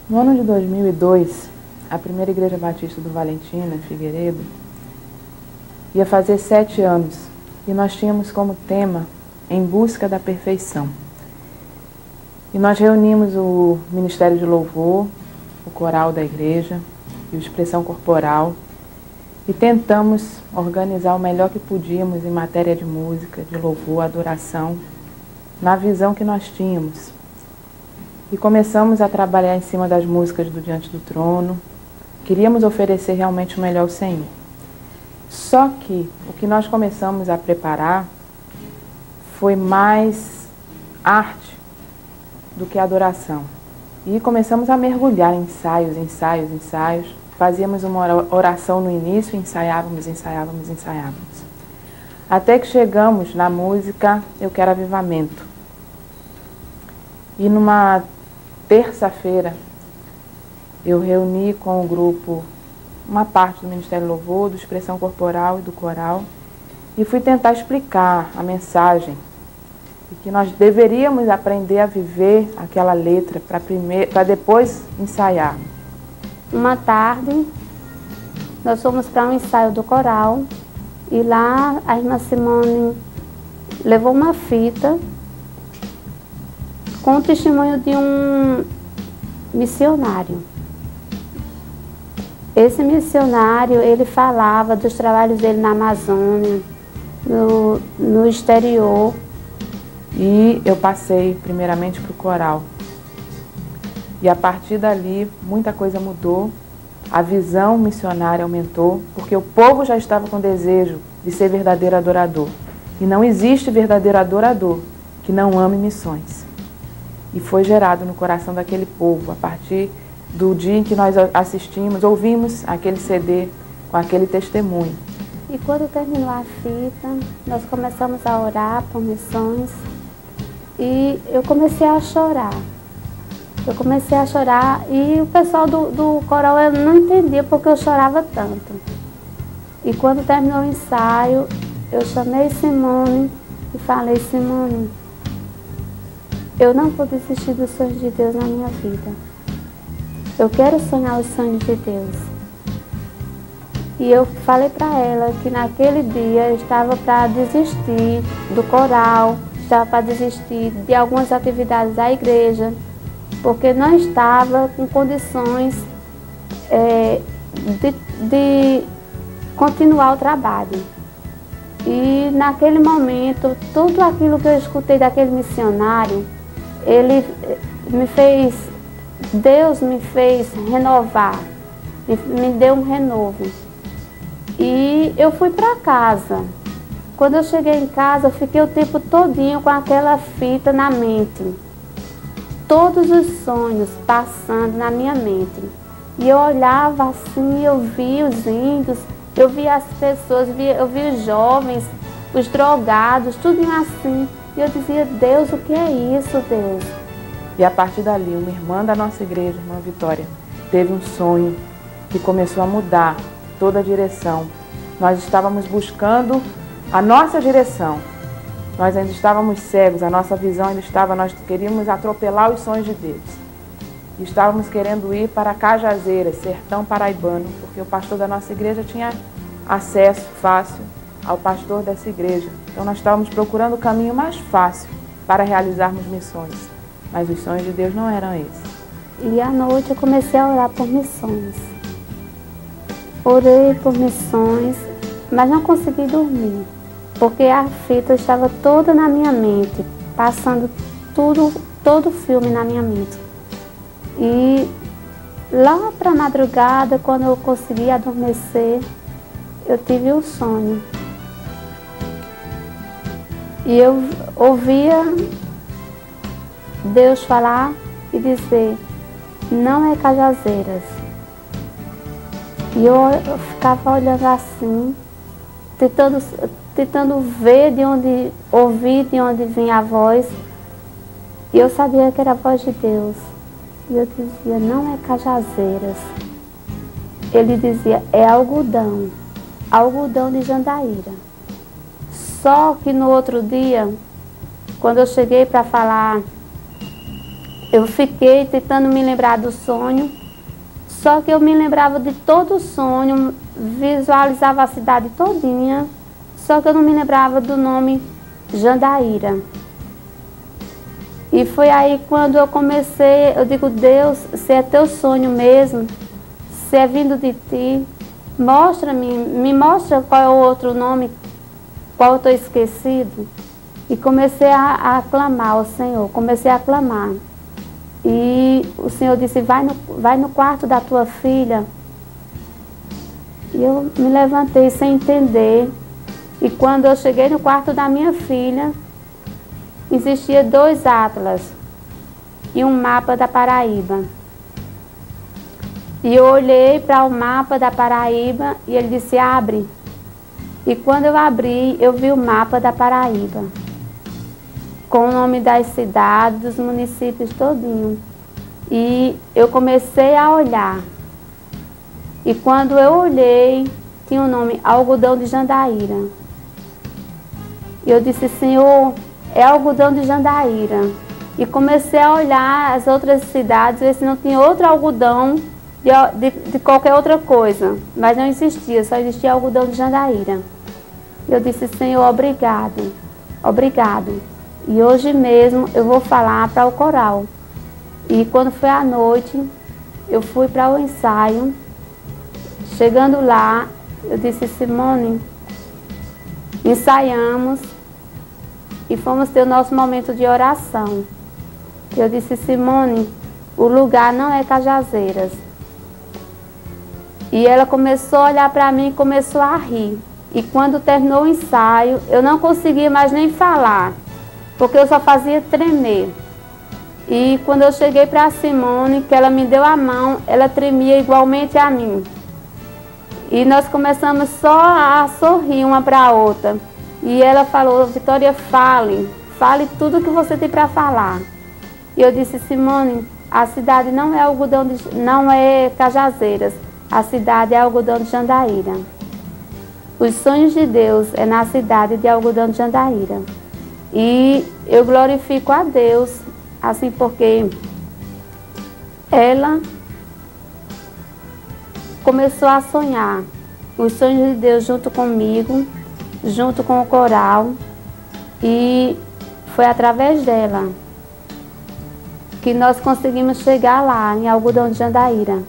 No ano de 2002, a primeira Igreja Batista do Valentina, em Figueiredo, ia fazer 7 anos e nós tínhamos como tema Em Busca da Perfeição. E nós reunimos o Ministério de Louvor, o coral da igreja e o Expressão Corporal e tentamos organizar o melhor que podíamos em matéria de música, de louvor, adoração, na visão que nós tínhamos. E começamos a trabalhar em cima das músicas do Diante do Trono. Queríamos oferecer realmente o melhor ao Senhor. Só que o que nós começamos a preparar foi mais arte do que adoração. E começamos a mergulhar em ensaios. Fazíamos uma oração no início, ensaiávamos. Até que chegamos na música Eu Quero Avivamento. E numa terça-feira, eu reuni com o grupo uma parte do Ministério do Louvor, do Expressão Corporal e do Coral, e fui tentar explicar a mensagem, e que nós deveríamos aprender a viver aquela letra para depois ensaiar. Uma tarde, nós fomos para um ensaio do coral, e lá a irmã Simone levou uma fita com o testemunho de um missionário. Esse missionário, ele falava dos trabalhos dele na Amazônia, no exterior. E eu passei primeiramente para o coral. E a partir dali, muita coisa mudou, a visão missionária aumentou, porque o povo já estava com desejo de ser verdadeiro adorador. E não existe verdadeiro adorador que não ame missões. E foi gerado no coração daquele povo, a partir do dia em que nós ouvimos aquele CD com aquele testemunho. E quando terminou a fita, nós começamos a orar por missões e eu comecei a chorar. E o pessoal do coral não entendia porque eu chorava tanto. E quando terminou o ensaio, eu chamei Simone e falei: Simone, eu não vou desistir dos sonhos de Deus na minha vida. Eu quero sonhar os sonhos de Deus. E eu falei para ela que naquele dia eu estava para desistir do coral, estava para desistir de algumas atividades da igreja, porque não estava com condições de continuar o trabalho. E naquele momento, tudo aquilo que eu escutei daquele missionário, Deus me fez renovar, me deu um renovo. E eu fui para casa. Quando eu cheguei em casa, eu fiquei o tempo todinho com aquela fita na mente. Todos os sonhos passando na minha mente. E eu olhava assim, eu via os índios, eu via as pessoas, eu via os jovens, os drogados, tudo assim. E eu dizia: Deus, o que é isso, Deus? E a partir dali, uma irmã da nossa igreja, irmã Vitória, teve um sonho que começou a mudar toda a direção. Nós estávamos buscando a nossa direção. Nós ainda estávamos cegos, a nossa visão ainda estava, nós queríamos atropelar os sonhos de Deus. E estávamos querendo ir para Cajazeiras, sertão paraibano, porque o pastor da nossa igreja tinha acesso fácil ao pastor dessa igreja. Então nós estávamos procurando o caminho mais fácil para realizarmos missões. Mas os sonhos de Deus não eram esses. E à noite eu comecei a orar por missões. Orei por missões, mas não consegui dormir, porque a fita estava toda na minha mente, passando todo o filme na minha mente. E lá para a madrugada, quando eu consegui adormecer, eu tive um sonho. E eu ouvia Deus falar e dizer: não é Cajazeiras. E eu ficava olhando assim, tentando ver ouvir de onde vinha a voz. E eu sabia que era a voz de Deus. E eu dizia: não é Cajazeiras. Ele dizia: é algodão de Jandaíra. Só que no outro dia, quando eu cheguei para falar eu fiquei tentando me lembrar do sonho, só que eu me lembrava de todo o sonho, visualizava a cidade todinha, só que eu não me lembrava do nome Jandaíra. E foi aí quando eu comecei, eu digo, Deus, se é teu sonho mesmo, se é vindo de ti, me mostra qual é o outro nome, qual eu estou esquecido. E comecei a clamar ao Senhor, comecei a clamar. E o Senhor disse, vai no quarto da tua filha. E eu me levantei sem entender. E quando eu cheguei no quarto da minha filha, existia 2 atlas e um mapa da Paraíba. E eu olhei para o mapa da Paraíba e ele disse, abre. E quando eu abri, eu vi o mapa da Paraíba, com o nome das cidades, dos municípios todinho. E eu comecei a olhar. E quando eu olhei, tinha o nome Algodão de Jandaíra. E eu disse, Senhor, é Algodão de Jandaíra. E comecei a olhar as outras cidades, ver se não tinha outro algodão de qualquer outra coisa. Mas não existia, só existia Algodão de Jandaíra. E eu disse, Senhor, obrigado, obrigado. E hoje mesmo eu vou falar para o coral. E quando foi à noite, eu fui para o ensaio. Chegando lá, eu disse, Simone, ensaiamos e fomos ter o nosso momento de oração. Eu disse, Simone, o lugar não é Cajazeiras. E ela começou a olhar para mim e começou a rir. E quando terminou o ensaio, eu não conseguia mais nem falar, porque eu só fazia tremer. E quando eu cheguei para a Simone, que ela me deu a mão, ela tremia igualmente a mim. E nós começamos só a sorrir uma para a outra. E ela falou, Vitória, fale tudo que você tem para falar. E eu disse, Simone, a cidade não é não é Cajazeiras, a cidade é Algodão de Jandaíra. Os sonhos de Deus é na cidade de Algodão de Jandaíra. E eu glorifico a Deus, assim, porque ela começou a sonhar os sonhos de Deus junto comigo, junto com o coral, e foi através dela que nós conseguimos chegar lá em Algodão de Jandaíra.